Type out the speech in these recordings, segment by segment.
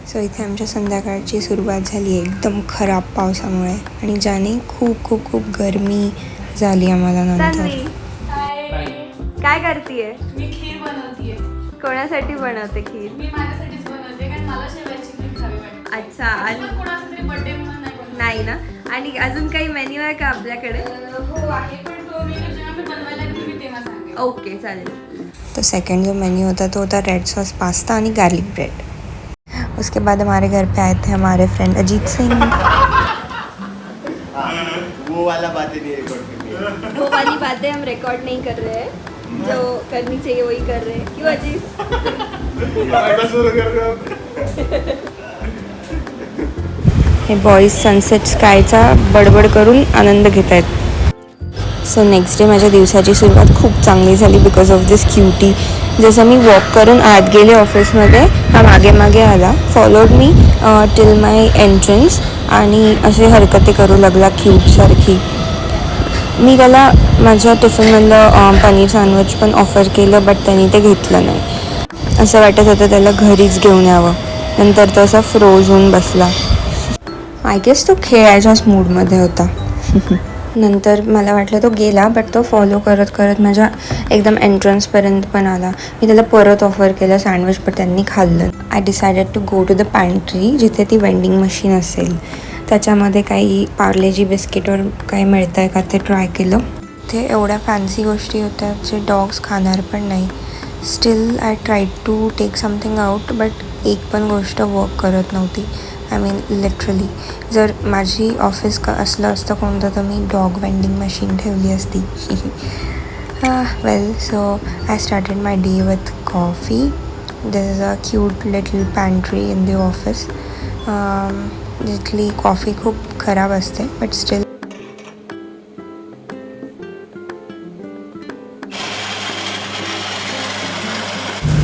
So इथे आमच्या संध्याकाळची सुरुवात झाली आहे एकदम खराब पावसामुळे आणि ज्याने खूप खूप खूप गरमी झाली आम्हाला नंतर. काय करतीये? मी खीर बनवतीये. कोणासाठी बनवते खीर? मी माझ्यासाठीच बनवते कारण मला शेवयाची खीर खावी वाटते. अच्छा. आणि कोणाचा तरी बर्थडे म्हणून नाही बनवत. नाही ना. आणि अजून काही मेन्यू आहे का आपल्याकडे? हो आहे, पण तो मी जेव्हा मी बनवायला घेईन मी तेव्हा सांगेन. ओके चालेल. तो सेकंड जो मेन्यू होता तो होता रेड सॉस पास्ता आणि गार्लिक ब्रेड. उसके बाद हमारे घर पे आए थे हमारे फ्रेंड अजीत सिंह. वो वाला बातें नहीं रिकॉर्ड करनी. वो वाली बातें हम रिकॉर्ड नहीं कर रहे हैं, जो करनी चाहिए वही कर रहे हैं. क्यों अजीत? हे बॉईज सनसेट स्कायचा बडबड करून आनंद घेत आहेत. सो नेक्स्ट डे माझ्या दिवसाची सुरुवात खूप चांगली झाली बिकॉज ऑफ दिस क्यूटी. जसं मी वॉक करून आत गेले ऑफिसमध्ये, हा मागे मागे आला, फॉलोड मी टिल माय एंट्रन्स आणि असे हरकती करू लागला क्यूटसारखी. मी त्याला माझ्या टिफिनमधलं पनीर सँडविच पण ऑफर केलं बट त्यांनी ते घेतलं नाही. असं वाटत होतं त्याला घरीच घेऊन यावं. नंतर तो असा फ्रोज होऊन बसला. आय गेस तो खेळायच्याच मूडमध्ये होता. नंतर मला वाटलं तो गेला बट तो फॉलो करत करत माझ्या एकदम एंट्रन्सपर्यंत पण आला. मी त्याला परत ऑफर केलं सँडविच पण त्यांनी खाल्लं. I decided to go to the pantry जिथे ती वेंडिंग मशीन असेल. त्याच्यामध्ये काही पार्लेजी बिस्किटवर काही मिळतं आहे का ते ट्राय केलं. ते एवढ्या फॅन्सी गोष्टी होत्या जे डॉग्स खाणार पण नाही. Still I tried to take something out but एक पण गोष्ट वर्क करत नव्हती. आय मीन लिटरली जर माझी ऑफिस असलं असतं कोणतं तर मी डॉग वेंडिंग मशीन ठेवली असती. Well so I started my day with coffee. This is a cute little pantry in the office. जिथली कॉफी खूप खराब असते बट स्टील.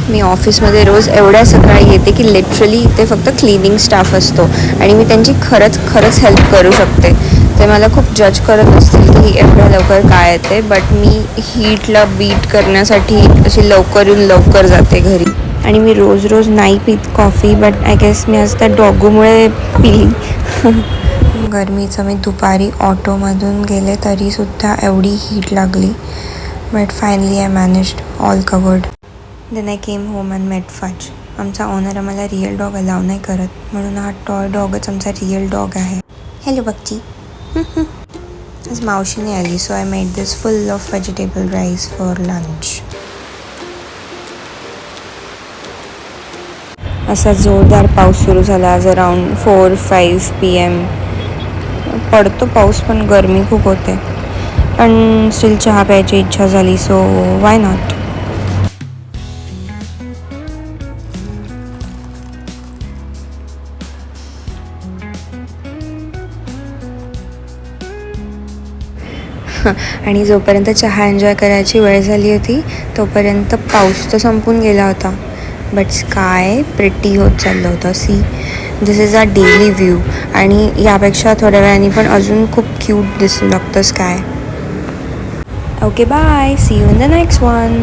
मी ऑफिसमध्ये रोज एवढ्या सकाळी येते की लिटरली इथे फक्त क्लिनिंग स्टाफ असतो आणि मी त्यांची खरंच हेल्प करू शकते. ते मला खूप जज करत असतील की एवढ्या लवकर काय येते बट मी हीटला बीट करण्यासाठी अशी लवकर येऊन लवकर जाते घरी. आणि मी रोज नाही पीत कॉफी बट आय गेस मी आज त्या डॉगूमुळे पिली. गरमीचं मी दुपारी ऑटोमधून गेले तरीसुद्धा एवढी हीट लागली but finally I managed all covered. Then I came home and met Fudge. आमचा ओनर आम्हाला रिअल डॉग अलाव नाही करत म्हणून हा टॉय डॉगच आमचा रिअल डॉग आहे. हॅलो बच्ची. आज मावशीने आली so I made this full of vegetable rice for lunch. असा जोरदार पाऊस सुरू झाला आज अराउंड 4-5 PM. पडतो पाऊस पण गरमी खूप होते. पण स्टील चहा प्यायची इच्छा झाली सो वाय नॉट. आणि जोपर्यंत चहा एन्जॉय करायची वेळ झाली होती तोपर्यंत पाऊस तर संपून गेला होता बट स्काय प्रिटी होत चाललं होतं. See this is a daily view आणि यापेक्षा थोड्या वेळाने पण अजून खूप क्यूट दिसू लागतं Sky. Okay bye. See you in the next one.